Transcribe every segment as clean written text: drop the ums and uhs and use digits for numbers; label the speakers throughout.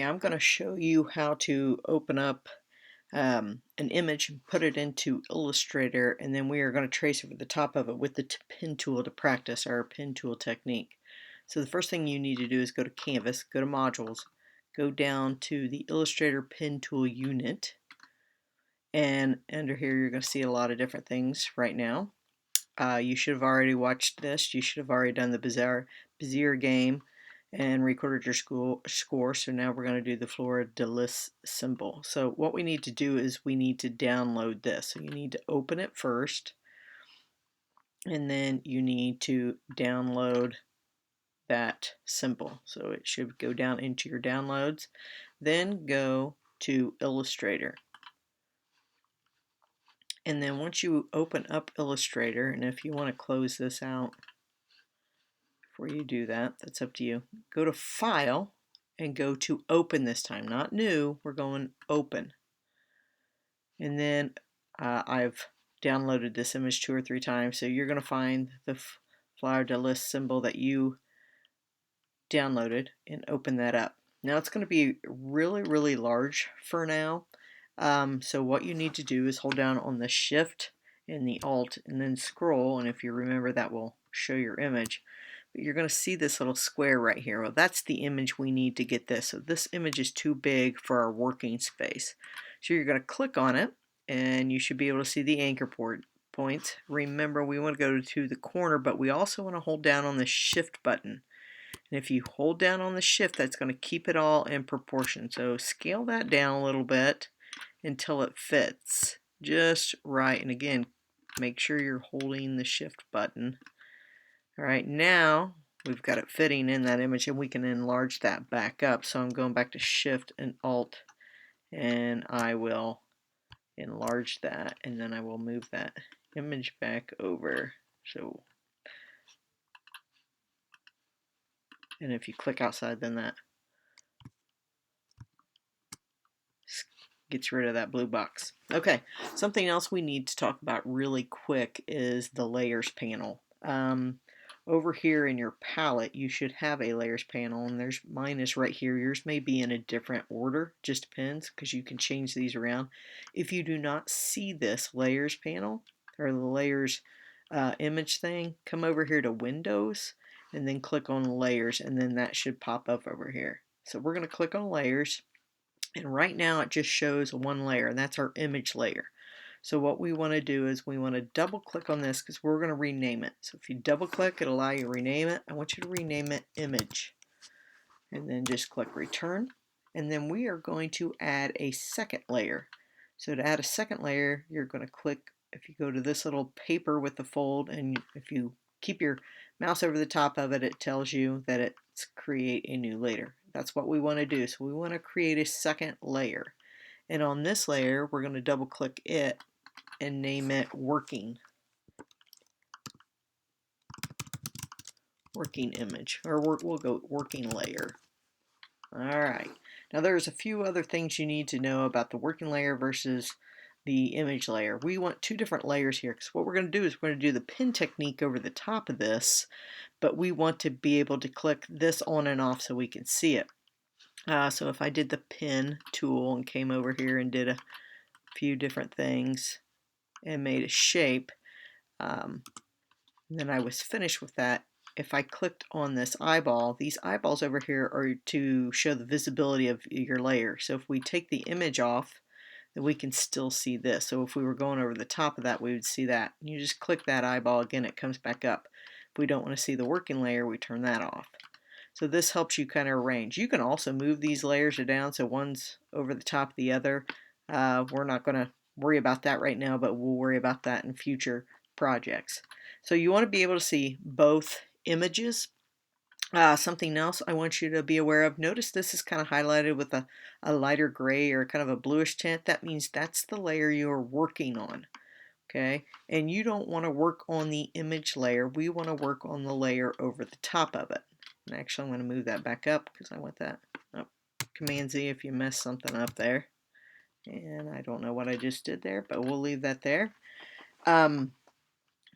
Speaker 1: I'm going to show you how to open up an image and put it into Illustrator, and then we are going to trace over the top of it with the pen tool to practice our pen tool technique. So the first thing you need to do is go to Canvas, go to Modules, go down to the Illustrator Pen Tool unit, and under here you're going to see a lot of different things right now. You should have already watched this. You should have already done the Bezier game and recorded your score. So now we're going to do the Flora de Lis symbol. So what we need to do is we need to download this. So you need to open it first, and then you need to download that symbol. So it should go down into your downloads. Then go to Illustrator. And then once you open up Illustrator, and if you want to close this out, before you do that, that's up to you. Go to File and go to Open this time, not New, we're going Open. And then I've downloaded this image 2 or 3 times, so you're going to find the Fleur de Lis symbol that you downloaded and open that up. Now it's going to be really large for now, so what you need to do is hold down on the Shift and the Alt and then scroll, and if you remember that will show your image. But you're going to see this little square right here. Well, that's the image we need to get this. So this image is too big for our working space. So you're going to click on it, and you should be able to see the anchor points. Remember, we want to go to the corner, but we also want to hold down on the Shift button. And if you hold down on the Shift, that's going to keep it all in proportion. So scale that down a little bit until it fits just right. And again, make sure you're holding the Shift button. Alright, now we've got it fitting in that image, and we can enlarge that back up. So I'm going back to Shift and Alt, and I will enlarge that, and then I will move that image back over. So, and if you click outside, then that gets rid of that blue box. Okay, something else we need to talk about really quick is the Layers panel. Over here in your palette, you should have a Layers panel, and mine is right here. Yours may be in a different order, just depends, because you can change these around. If you do not see this Layers panel, or the Layers image thing, come over here to Windows, and then click on Layers, and then that should pop up over here. So we're going to click on Layers, and right now it just shows one layer, and that's our image layer. So what we want to do is we want to double click on this because we're going to rename it. So if you double click, it'll allow you to rename it. I want you to rename it Image. And then just click Return. And then we are going to add a second layer. So to add a second layer, you're going to click, if you go to this little paper with the fold, and if you keep your mouse over the top of it, it tells you that it's create a new layer. That's what we want to do. So we want to create a second layer. And on this layer, we're going to double click it and name it Working Image, or we'll go Working Layer. Alright, now there's a few other things you need to know about the working layer versus the image layer. We want 2 different layers here, because what we're going to do is we're going to do the pen technique over the top of this, but we want to be able to click this on and off so we can see it. So if I did the pen tool and came over here and did a few different things and made a shape, and then I was finished with that, if I clicked on this eyeball, these eyeballs over here are to show the visibility of your layer. So if we take the image off, then we can still see this. So if we were going over the top of that, we would see that. You just click that eyeball again, it comes back up. If we don't want to see the working layer, we turn that off. So this helps you kind of arrange. You can also move these layers down so one's over the top of the other. We're not going to worry about that right now, but we'll worry about that in future projects. So you want to be able to see both images. Something else I want you to be aware of, notice this is kind of highlighted with a lighter gray or kind of a bluish tint. That means that's the layer you're working on. Okay, and you don't want to work on the image layer. We want to work on the layer over the top of it. And actually I'm going to move that back up because I want that up. Command Z if you mess something up there. And I don't know what I just did there, but we'll leave that there.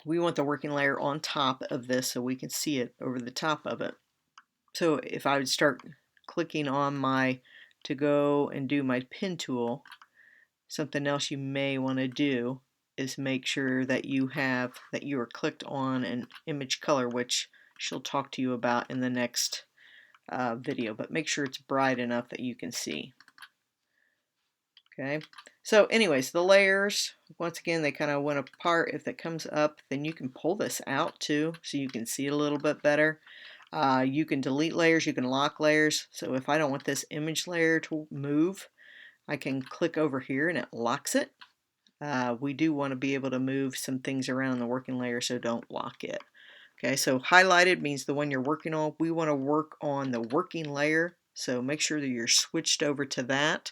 Speaker 1: We want the working layer on top of this so we can see it over the top of it. So if I would start clicking on my to go and do my pen tool, something else you may want to do is make sure that you are clicked on an image color, which she'll talk to you about in the next video, but make sure it's bright enough that you can see. Okay, so anyways, the layers, once again, they kind of went apart. If it comes up, then you can pull this out too, so you can see it a little bit better. You can delete layers, you can lock layers. So if I don't want this image layer to move, I can click over here and it locks it. We do want to be able to move some things around the working layer, so don't lock it. Okay, so highlighted means the one you're working on. We want to work on the working layer, so make sure that you're switched over to that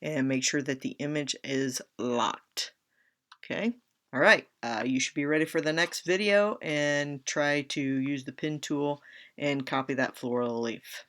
Speaker 1: and make sure that the image is locked. Okay, all right, you should be ready for the next video and try to use the pen tool and copy that floral leaf.